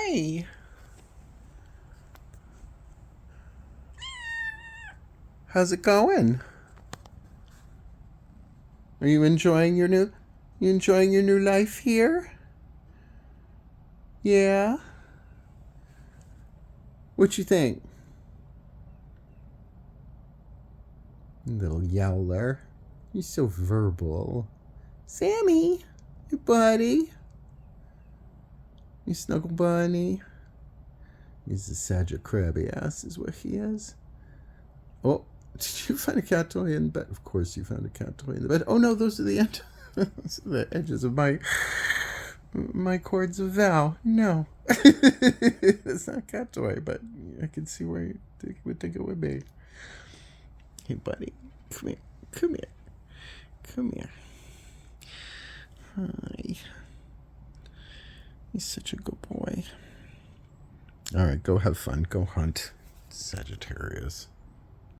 Hi. How's it going? Are you enjoying your new life here? Yeah. What you think? Little yowler. You're so verbal. Sammy, your buddy. You snuggle bunny. He's a Sagittarius is what he is. Oh, did you find a cat toy in bed? Of course you found a cat toy in the bed. Oh no, those are the edges of my cords of vow. No. It's not a cat toy, but I can see where you would think it would be. Hey buddy, come here. Come here. Come here. Hi. He's such a good boy. Alright, go have fun. Go hunt. Sagittarius.